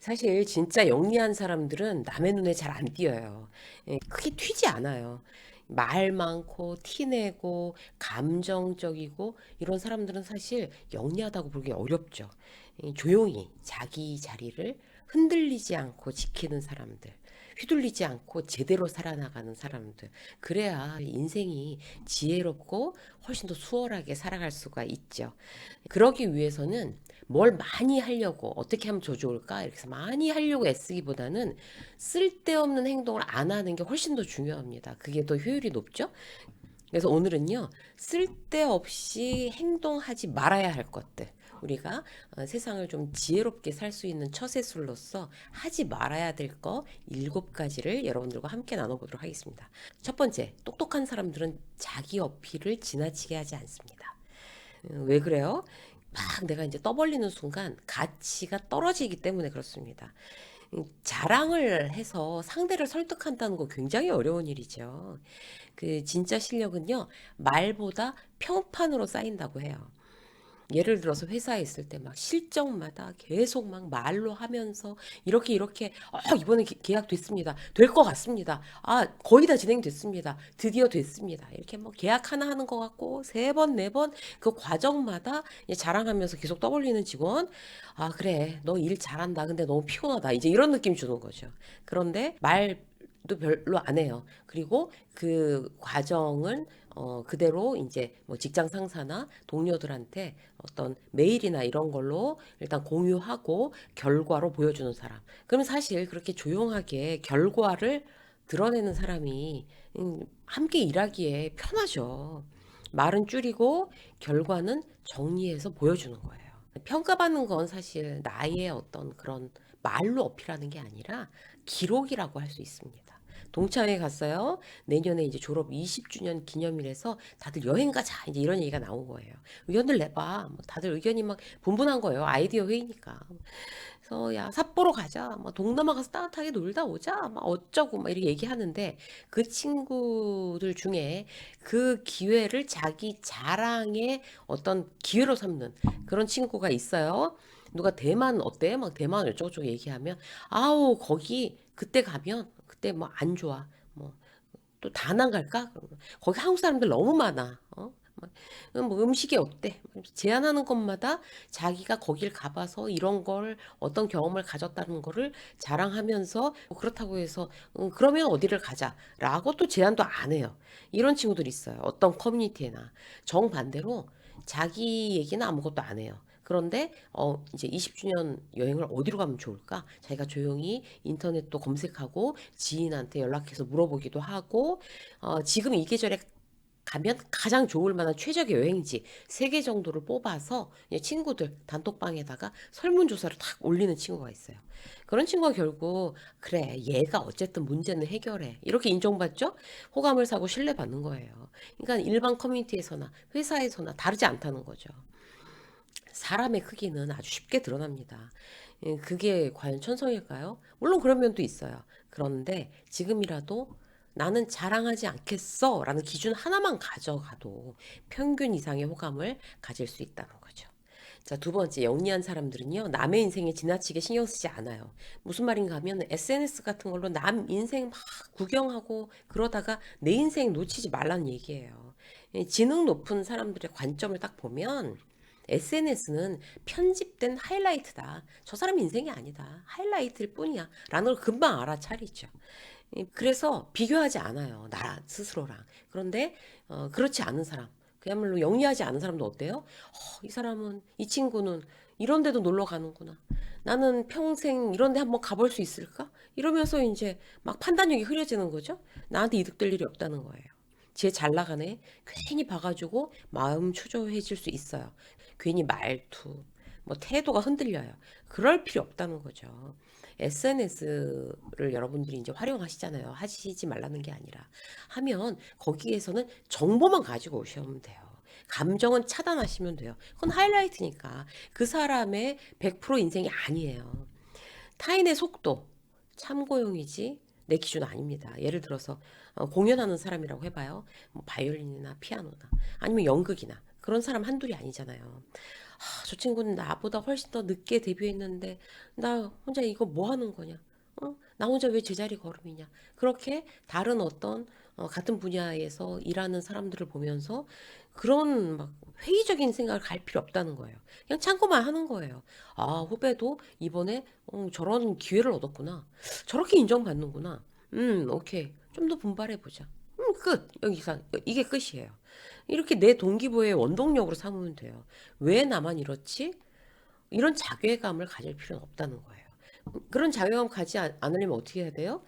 사실 진짜 영리한 사람들은 남의 눈에 잘 안 띄어요. 크게 튀지 않아요. 말 많고 티내고 감정적이고 이런 사람들은 사실 영리하다고 보기 어렵죠. 조용히 자기 자리를 흔들리지 않고 지키는 사람들, 휘둘리지 않고 제대로 살아나가는 사람들. 그래야 인생이 지혜롭고 훨씬 더 수월하게 살아갈 수가 있죠. 그러기 위해서는 뭘 많이 하려고 어떻게 하면 더 좋을까 이렇게 해서 많이 하려고 애쓰기보다는 쓸데없는 행동을 안 하는 게 훨씬 더 중요합니다. 그게 더 효율이 높죠. 그래서 오늘은요, 쓸데없이 행동하지 말아야 할 것들, 우리가 세상을 좀 지혜롭게 살 수 있는 처세술로서 하지 말아야 될 거 7가지를 여러분들과 함께 나눠보도록 하겠습니다. 첫 번째, 똑똑한 사람들은 자기 어필을 지나치게 하지 않습니다. 왜 그래요? 막 내가 이제 떠벌리는 순간 가치가 떨어지기 때문에 그렇습니다. 자랑을 해서 상대를 설득한다는 거 굉장히 어려운 일이죠. 그 진짜 실력은요, 말보다 평판으로 쌓인다고 해요. 예를 들어서 회사에 있을 때 막 실적마다 계속 막 말로 하면서 이렇게 이번에 계약 됐습니다. 될 것 같습니다. 아, 거의 다 진행됐습니다. 드디어 됐습니다. 이렇게 뭐 계약 하나 하는 것 같고 세 번, 네 번 그 과정마다 자랑하면서 계속 떠벌리는 직원. 아, 그래. 너 일 잘한다. 근데 너무 피곤하다. 이제 이런 느낌 주는 거죠. 그런데 말도 별로 안 해요. 그리고 그 과정은 그대로 이제 뭐 직장 상사나 동료들한테 어떤 메일이나 이런 걸로 일단 공유하고 결과로 보여주는 사람. 그러면 사실 그렇게 조용하게 결과를 드러내는 사람이 함께 일하기에 편하죠. 말은 줄이고 결과는 정리해서 보여주는 거예요. 평가받는 건 사실 나의 어떤 그런 말로 어필하는 게 아니라 기록이라고 할 수 있습니다. 동창회 갔어요. 내년에 이제 졸업 20주년 기념일에서 다들 여행 가자. 이제 이런 얘기가 나온 거예요. 의견들 내봐. 뭐 다들 의견이 막 분분한 거예요. 아이디어 회의니까. 그래서 야, 삿포로 가자. 뭐 동남아 가서 따뜻하게 놀다 오자. 막 어쩌고 막 이렇게 얘기하는데 그 친구들 중에 그 기회를 자기 자랑의 어떤 기회로 삼는 그런 친구가 있어요. 누가 대만 어때? 막 대만 어쩌고저쩌고 얘기하면 아우 거기 그때 가면 그때 뭐 안 좋아. 뭐 또 다낭 갈까? 거기 한국 사람들 너무 많아. 뭐 음식이 어때? 제안하는 것마다 자기가 거길 가봐서 이런 걸 어떤 경험을 가졌다는 거를 자랑하면서 뭐 그렇다고 해서 그러면 어디를 가자라고 또 제안도 안 해요. 이런 친구들이 있어요. 어떤 커뮤니티에나 정반대로 자기 얘기는 아무것도 안 해요. 그런데 이제 20주년 여행을 어디로 가면 좋을까? 자기가 조용히 인터넷도 검색하고 지인한테 연락해서 물어보기도 하고 지금 이 계절에 가면 가장 좋을 만한 최적의 여행지 3개 정도를 뽑아서 친구들 단톡방에다가 설문조사를 탁 올리는 친구가 있어요. 그런 친구가 결국 그래 얘가 어쨌든 문제는 해결해 이렇게 인정받죠? 호감을 사고 신뢰받는 거예요. 그러니까 일반 커뮤니티에서나 회사에서나 다르지 않다는 거죠. 사람의 크기는 아주 쉽게 드러납니다. 그게 과연 천성일까요? 물론 그런 면도 있어요. 그런데 지금이라도 나는 자랑하지 않겠어 라는 기준 하나만 가져가도 평균 이상의 호감을 가질 수 있다는 거죠. 자, 두 번째, 영리한 사람들은요, 남의 인생에 지나치게 신경 쓰지 않아요. 무슨 말인가 하면 SNS 같은 걸로 남 인생 막 구경하고 그러다가 내 인생 놓치지 말라는 얘기예요. 지능 높은 사람들의 관점을 딱 보면 SNS는 편집된 하이라이트다. 저 사람 인생이 아니다. 하이라이트일 뿐이야. 라는 걸 금방 알아차리죠. 그래서 비교하지 않아요. 나 스스로랑. 그런데 그렇지 않은 사람. 그야말로 영리하지 않은 사람도 어때요? 이 사람은, 이 친구는 이런 데도 놀러 가는구나. 나는 평생 이런 데 한번 가볼 수 있을까? 이러면서 이제 막 판단력이 흐려지는 거죠. 나한테 이득될 일이 없다는 거예요. 쟤 잘 나가네. 괜히 봐가지고 마음 초조해질 수 있어요. 괜히 말투, 뭐 태도가 흔들려요. 그럴 필요 없다는 거죠. SNS를 여러분들이 이제 활용하시잖아요. 하시지 말라는 게 아니라. 하면 거기에서는 정보만 가지고 오시면 돼요. 감정은 차단하시면 돼요. 그건 하이라이트니까. 그 사람의 100% 인생이 아니에요. 타인의 속도, 참고용이지 내 기준 아닙니다. 예를 들어서 공연하는 사람이라고 해봐요. 뭐 바이올린이나 피아노나 아니면 연극이나 그런 사람 한둘이 아니잖아요. 저 친구는 나보다 훨씬 더 늦게 데뷔했는데 나 혼자 이거 뭐 하는 거냐? 나 혼자 왜 제자리 걸음이냐? 그렇게 다른 어떤 같은 분야에서 일하는 사람들을 보면서 그런 막 회의적인 생각을 갈 필요 없다는 거예요. 그냥 참고만 하는 거예요. 아, 후배도 이번에 저런 기회를 얻었구나. 저렇게 인정받는구나. 오케이. 좀 더 분발해보자. 끝. 여기서 이게 끝이에요. 이렇게 내 동기부여의 원동력으로 삼으면 돼요. 왜 나만 이렇지? 이런 자괴감을 가질 필요는 없다는 거예요. 그런 자괴감 가지 않으려면 어떻게 해야 돼요?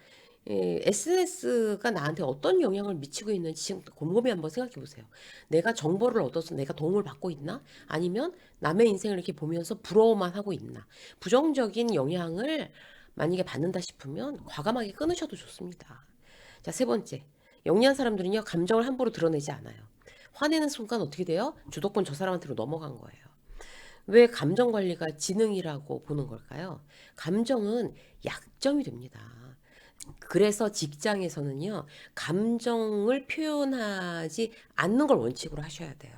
SNS가 나한테 어떤 영향을 미치고 있는지 지금 곰곰이 한번 생각해 보세요. 내가 정보를 얻어서 내가 도움을 받고 있나? 아니면 남의 인생을 이렇게 보면서 부러워만 하고 있나? 부정적인 영향을 만약에 받는다 싶으면 과감하게 끊으셔도 좋습니다. 자, 세 번째. 영리한 사람들은요, 감정을 함부로 드러내지 않아요. 화내는 순간 어떻게 돼요? 주도권 저 사람한테로 넘어간 거예요. 왜 감정 관리가 지능이라고 보는 걸까요? 감정은 약점이 됩니다. 그래서 직장에서는요, 감정을 표현하지 않는 걸 원칙으로 하셔야 돼요.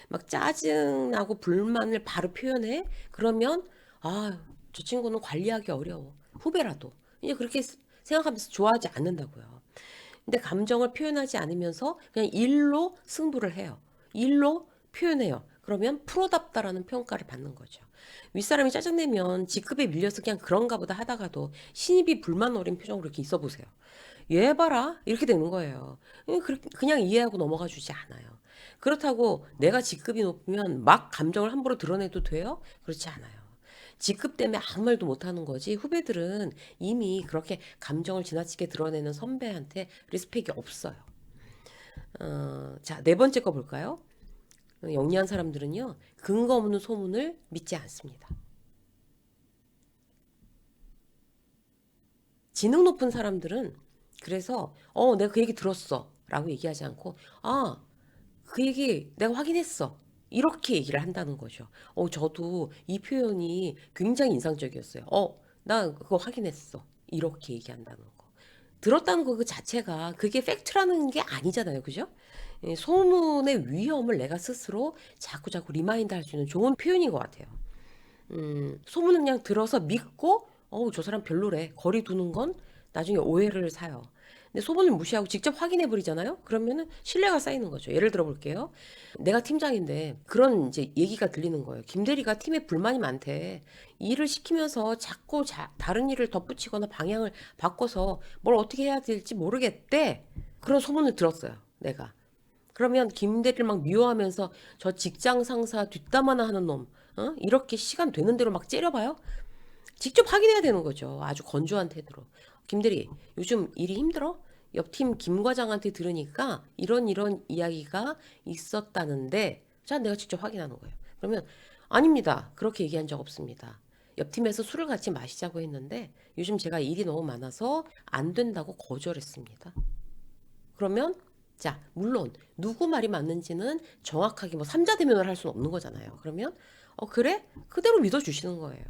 막 짜증나고 불만을 바로 표현해? 그러면, 아, 저 친구는 관리하기 어려워. 후배라도. 이제 그렇게 생각하면서 좋아하지 않는다고요. 근데 감정을 표현하지 않으면서 그냥 일로 승부를 해요. 일로 표현해요. 그러면 프로답다라는 평가를 받는 거죠. 윗사람이 짜증내면 직급에 밀려서 그냥 그런가 보다 하다가도 신입이 불만 어린 표정으로 이렇게 있어 보세요. 얘 봐라. 이렇게 되는 거예요. 그냥 이해하고 넘어가 주지 않아요. 그렇다고 내가 직급이 높으면 막 감정을 함부로 드러내도 돼요? 그렇지 않아요. 직급 때문에 아무 말도 못하는 거지. 후배들은 이미 그렇게 감정을 지나치게 드러내는 선배한테 리스펙이 없어요. 자, 네 번째 거 볼까요? 영리한 사람들은요, 근거 없는 소문을 믿지 않습니다. 지능 높은 사람들은 그래서, 내가 그 얘기 들었어. 라고 얘기하지 않고, 아, 그 얘기 내가 확인했어. 이렇게 얘기를 한다는 거죠. 저도 이 표현이 굉장히 인상적이었어요. 나 그거 확인했어. 이렇게 얘기한다는 거. 들었다는 거 그 자체가 그게 팩트라는 게 아니잖아요. 그죠? 소문의 위험을 내가 스스로 자꾸자꾸 리마인드 할 수 있는 좋은 표현인 것 같아요. 소문은 그냥 들어서 믿고, 저 사람 별로래. 거리 두는 건 나중에 오해를 사요. 근데 소문을 무시하고 직접 확인해 버리잖아요? 그러면은 신뢰가 쌓이는 거죠. 예를 들어 볼게요. 내가 팀장인데 그런 이제 얘기가 들리는 거예요. 김 대리가 팀에 불만이 많대. 일을 시키면서 자꾸 다른 일을 덧붙이거나 방향을 바꿔서 뭘 어떻게 해야 될지 모르겠대. 그런 소문을 들었어요. 내가. 그러면 김 대리를 막 미워하면서 저 직장 상사 뒷담화나 하는 놈, 이렇게 시간 되는 대로 막 째려봐요? 직접 확인해야 되는 거죠. 아주 건조한 태도로. 김 대리, 요즘 일이 힘들어? 옆팀 김 과장한테 들으니까 이런 이야기가 있었다는데, 자, 내가 직접 확인하는 거예요. 그러면, 아닙니다. 그렇게 얘기한 적 없습니다. 옆팀에서 술을 같이 마시자고 했는데, 요즘 제가 일이 너무 많아서 안 된다고 거절했습니다. 그러면 자, 물론 누구 말이 맞는지는 정확하게 뭐 삼자 대면을 할 수는 없는 거잖아요. 그러면 그래? 그대로 믿어주시는 거예요.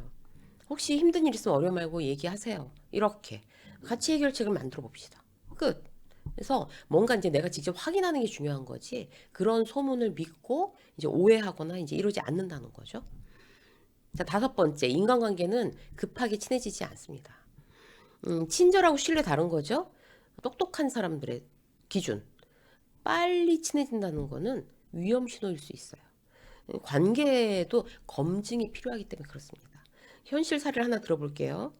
혹시 힘든 일 있으면 어려 말고 얘기하세요. 이렇게 같이 해결책을 만들어 봅시다. 끝. 그래서 뭔가 이제 내가 직접 확인하는 게 중요한 거지. 그런 소문을 믿고 이제 오해하거나 이제 이러지 않는다는 거죠. 자, 다섯 번째, 인간관계는 급하게 친해지지 않습니다. 친절하고 신뢰 다른 거죠. 똑똑한 사람들의 기준. 빨리 친해진다는 거는 위험 신호일 수 있어요. 관계도 검증이 필요하기 때문에 그렇습니다. 현실 사례를 하나 들어볼게요.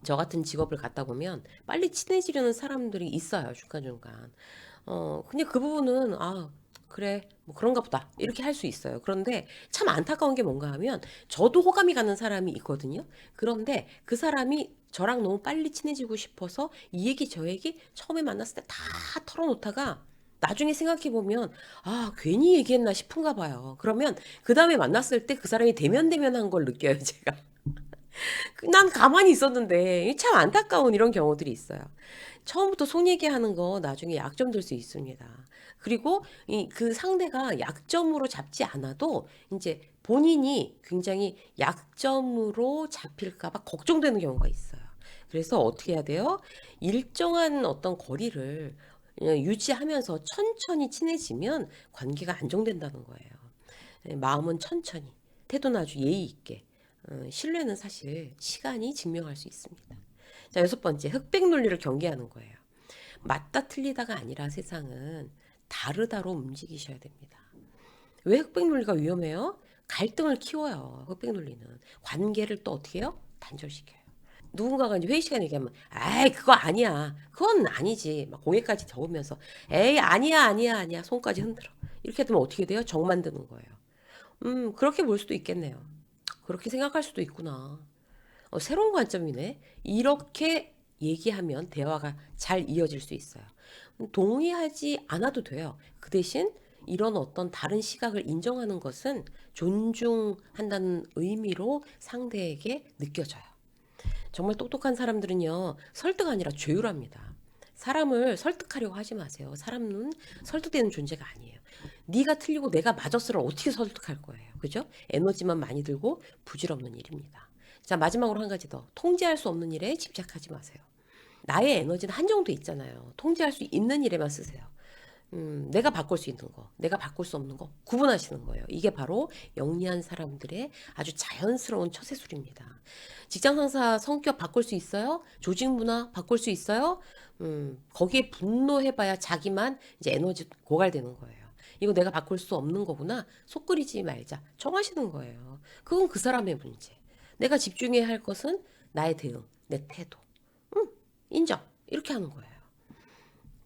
저 같은 직업을 갖다 보면 빨리 친해지려는 사람들이 있어요, 중간중간. 그냥 그 부분은, 그래, 뭐 그런가 보다. 이렇게 할 수 있어요. 그런데 참 안타까운 게 뭔가 하면 저도 호감이 가는 사람이 있거든요. 그런데 그 사람이 저랑 너무 빨리 친해지고 싶어서 이 얘기 저 얘기 처음에 만났을 때 다 털어놓다가 나중에 생각해보면, 괜히 얘기했나 싶은가 봐요. 그러면 그 다음에 만났을 때 그 사람이 대면대면한 걸 느껴요, 제가. 난 가만히 있었는데 참 안타까운 이런 경우들이 있어요. 처음부터 속 얘기하는 거 나중에 약점 될 수 있습니다. 그리고 그 상대가 약점으로 잡지 않아도 이제 본인이 굉장히 약점으로 잡힐까 봐 걱정되는 경우가 있어요. 그래서 어떻게 해야 돼요? 일정한 어떤 거리를 유지하면서 천천히 친해지면 관계가 안정된다는 거예요. 마음은 천천히. 태도는 아주 예의 있게. 신뢰는 사실 시간이 증명할 수 있습니다. 자, 여섯 번째, 흑백 논리를 경계하는 거예요. 맞다 틀리다가 아니라 세상은 다르다로 움직이셔야 됩니다. 왜 흑백 논리가 위험해요? 갈등을 키워요. 흑백 논리는 관계를 또 어떻게 해요? 단절시켜요. 누군가가 이제 회의 시간에 얘기하면, 에이, 그거 아니야. 그건 아니지. 막 고개까지 저으면서, 에이, 아니야, 아니야, 아니야. 손까지 흔들어. 이렇게 되면 어떻게 돼요? 정 만드는 거예요. 그렇게 볼 수도 있겠네요. 그렇게 생각할 수도 있구나. 새로운 관점이네. 이렇게 얘기하면 대화가 잘 이어질 수 있어요. 동의하지 않아도 돼요. 그 대신 이런 어떤 다른 시각을 인정하는 것은 존중한다는 의미로 상대에게 느껴져요. 정말 똑똑한 사람들은요, 설득 아니라 조율합니다. 사람을 설득하려고 하지 마세요. 사람은 설득되는 존재가 아니에요. 네가 틀리고 내가 맞았으를 어떻게 설득할 거예요. 그죠? 에너지만 많이 들고 부질없는 일입니다. 자, 마지막으로 한 가지 더. 통제할 수 없는 일에 집착하지 마세요. 나의 에너지는 한정돼 있잖아요. 통제할 수 있는 일에만 쓰세요. 내가 바꿀 수 있는 거, 내가 바꿀 수 없는 거 구분하시는 거예요. 이게 바로 영리한 사람들의 아주 자연스러운 처세술입니다. 직장 상사 성격 바꿀 수 있어요? 조직 문화 바꿀 수 있어요? 거기에 분노해봐야 자기만 이제 에너지 고갈되는 거예요. 이거 내가 바꿀 수 없는 거구나. 속 끓이지 말자. 정하시는 거예요. 그건 그 사람의 문제. 내가 집중해야 할 것은 나의 대응, 내 태도. 인정. 이렇게 하는 거예요.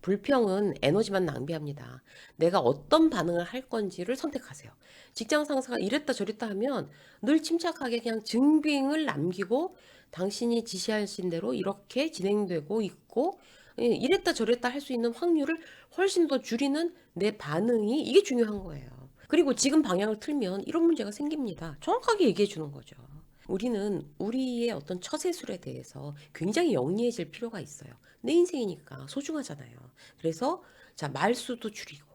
불평은 에너지만 낭비합니다. 내가 어떤 반응을 할 건지를 선택하세요. 직장 상사가 이랬다 저랬다 하면 늘 침착하게 그냥 증빙을 남기고 당신이 지시하신 대로 이렇게 진행되고 있고 이랬다 저랬다 할 수 있는 확률을 훨씬 더 줄이는 내 반응이 이게 중요한 거예요. 그리고 지금 방향을 틀면 이런 문제가 생깁니다. 정확하게 얘기해 주는 거죠. 우리는 우리의 어떤 처세술에 대해서 굉장히 영리해질 필요가 있어요. 내 인생이니까 소중하잖아요. 그래서 자, 말수도 줄이고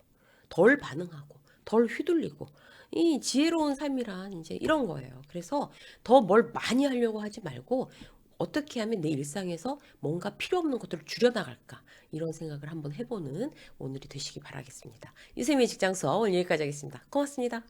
덜 반응하고 덜 휘둘리고 이 지혜로운 삶이란 이제 이런 거예요. 그래서 더 뭘 많이 하려고 하지 말고 어떻게 하면 내 일상에서 뭔가 필요 없는 것들을 줄여나갈까 이런 생각을 한번 해보는 오늘이 되시기 바라겠습니다. 유세미의 직장서 오늘 여기까지 하겠습니다. 고맙습니다.